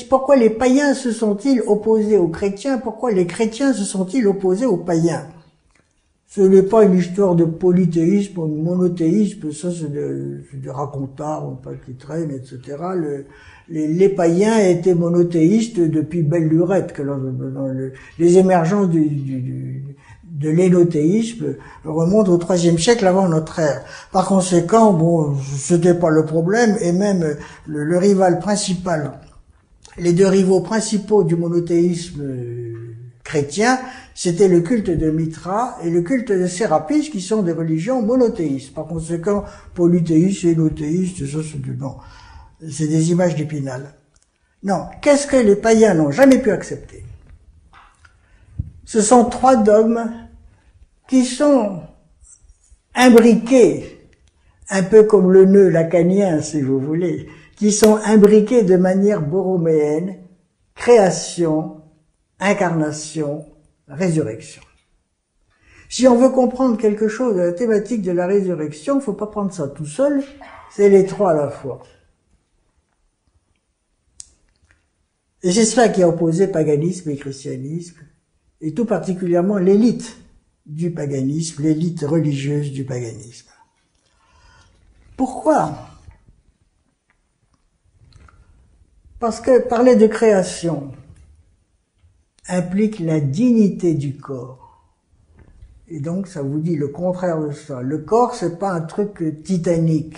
Pourquoi les païens se sont-ils opposés aux chrétiens? Pourquoi les chrétiens se sont-ils opposés aux païens? Ce n'est pas une histoire de polythéisme ou de monothéisme, ça c'est de racontars, pas qui traînent, etc. Les païens étaient monothéistes depuis belle lurette, que les émergences de l'énothéisme remontent au IIIe siècle avant notre ère. Par conséquent, bon, c'était pas le problème, et même le rival principal, les deux rivaux principaux du monothéisme chrétien, c'était le culte de Mithra et le culte de Sérapis, qui sont des religions monothéistes. Par conséquent, polythéistes, énothéistes, ça c'est des images d'Épinal. Non, qu'est-ce que les païens n'ont jamais pu accepter? Ce sont trois dogmes qui sont imbriqués, un peu comme le nœud lacanien, si vous voulez, qui sont imbriqués de manière borroméenne: création, incarnation, résurrection. Si on veut comprendre quelque chose de la thématique de la résurrection, il ne faut pas prendre ça tout seul, c'est les trois à la fois. Et c'est cela qui a opposé paganisme et christianisme, et tout particulièrement l'élite du paganisme, l'élite religieuse du paganisme. Pourquoi? Parce que parler de création implique la dignité du corps. Et donc, ça vous dit le contraire de ça. Le corps, c'est pas un truc titanique.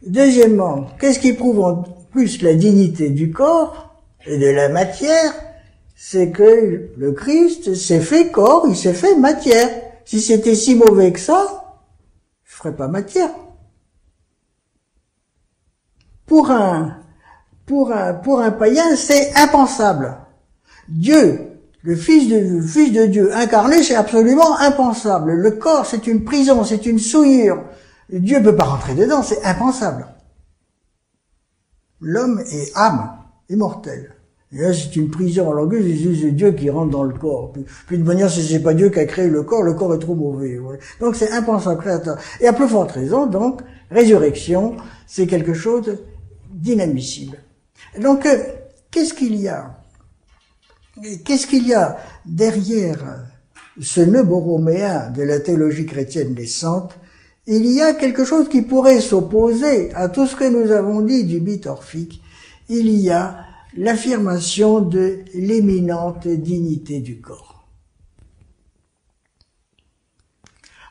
Deuxièmement, qu'est-ce qui prouve en plus la dignité du corps et de la matière? C'est que le Christ s'est fait corps, il s'est fait matière. Si c'était si mauvais que ça, il ferait pas matière. Pour un païen, c'est impensable. Dieu, le fils de Dieu incarné, c'est absolument impensable. Le corps, c'est une prison, c'est une souillure. Dieu ne peut pas rentrer dedans, c'est impensable. L'homme est âme, immortelle. Et là, c'est une prison. Alors que c'est Dieu qui rentre dans le corps. Puis de manière, si c'est pas Dieu qui a créé le corps est trop mauvais. Ouais. Donc c'est impensable, créateur. Et à plus forte raison, donc, résurrection, c'est quelque chose d'inadmissible. Donc, qu'est-ce qu'il y a? Qu'est-ce qu'il y a derrière ce nœud borroméen de la théologie chrétienne naissante? Il y a quelque chose qui pourrait s'opposer à tout ce que nous avons dit du mythe orphique. Il y a l'affirmation de l'éminente dignité du corps.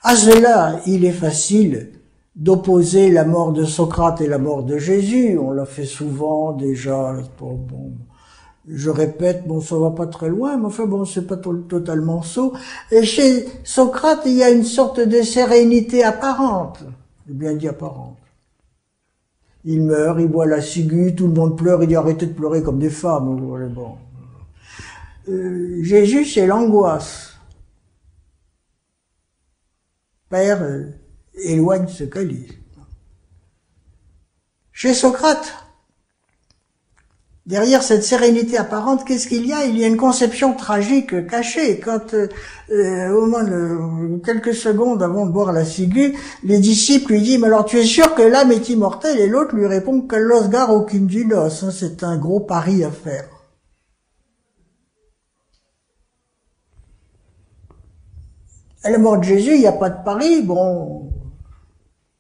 À cela, il est facile d'opposer la mort de Socrate et la mort de Jésus. On l'a fait souvent déjà. Bon, je répète, bon, ça va pas très loin, mais enfin bon, c'est pas totalement sot. Et chez Socrate, il y a une sorte de sérénité apparente. J'ai bien dit apparente. Il meurt, il boit la ciguë, tout le monde pleure, il dit arrêtez de pleurer comme des femmes. Bon. Jésus, c'est l'angoisse. Père, éloigne ce calice. Chez Socrate, derrière cette sérénité apparente, qu'est-ce qu'il y a? Il y a une conception tragique cachée. Quand, au moins quelques secondes avant de boire la ciguë, les disciples lui disent « Mais alors tu es sûr que l'âme est immortelle ?» Et l'autre lui répond « Kallos gar okindinos », c'est un gros pari à faire. À la mort de Jésus, il n'y a pas de pari, bon...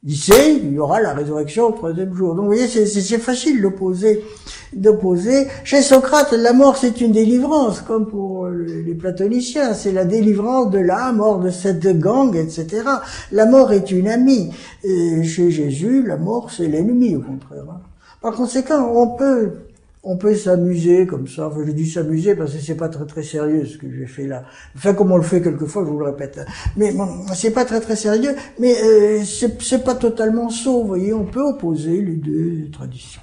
Il y aura la résurrection au troisième jour. Donc, vous voyez, c'est facile d'opposer. Chez Socrate, la mort, c'est une délivrance, comme pour les platoniciens. C'est la délivrance de l'âme hors de cette gangue, etc. La mort est une amie. Et chez Jésus, la mort, c'est l'ennemi, au contraire. Par conséquent, on peut s'amuser comme ça. Enfin, je dis s'amuser parce que c'est pas très sérieux ce que j'ai fait là. Enfin, comme on le fait quelquefois, je vous le répète. Mais bon, c'est pas très sérieux. Mais c'est pas totalement sot. Vous voyez, on peut opposer les deux traditions.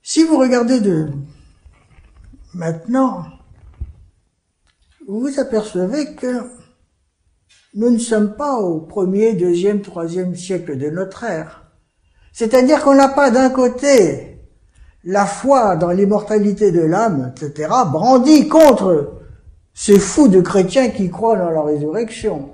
Si vous regardez maintenant, vous vous apercevez que nous ne sommes pas au 1er, 2e, 3e siècle de notre ère. C'est-à-dire qu'on n'a pas d'un côté la foi dans l'immortalité de l'âme, etc., brandie contre ces fous de chrétiens qui croient dans la résurrection.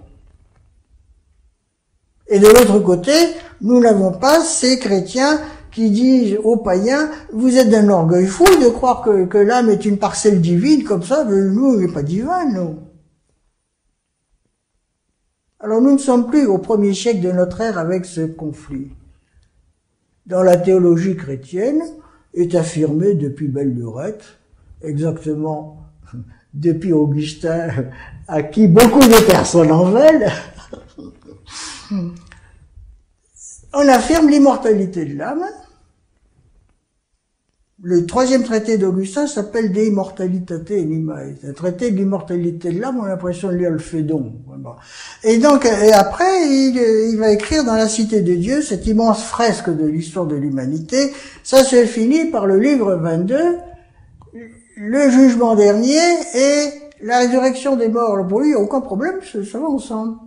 Et de l'autre côté, nous n'avons pas ces chrétiens qui disent aux païens, vous êtes d'un orgueil fou de croire que l'âme est une parcelle divine comme ça, mais nous, elle n'est pas divine, nous. Alors nous ne sommes plus au premier siècle de notre ère avec ce conflit. Dans la théologie chrétienne, est affirmé depuis belle lurette, exactement depuis Augustin, à qui beaucoup de personnes en veulent, on affirme l'immortalité de l'âme. Le troisième traité d'Augustin s'appelle De Immortalitate Animae. C'est un traité de l'immortalité de l'âme, on a l'impression de lire le Phédon. Et donc, et après, il va écrire dans la Cité de Dieu cette immense fresque de l'histoire de l'humanité. Ça se finit par le livre 22, le jugement dernier et la résurrection des morts. Alors pour lui, il n'y a aucun problème, ça va ensemble.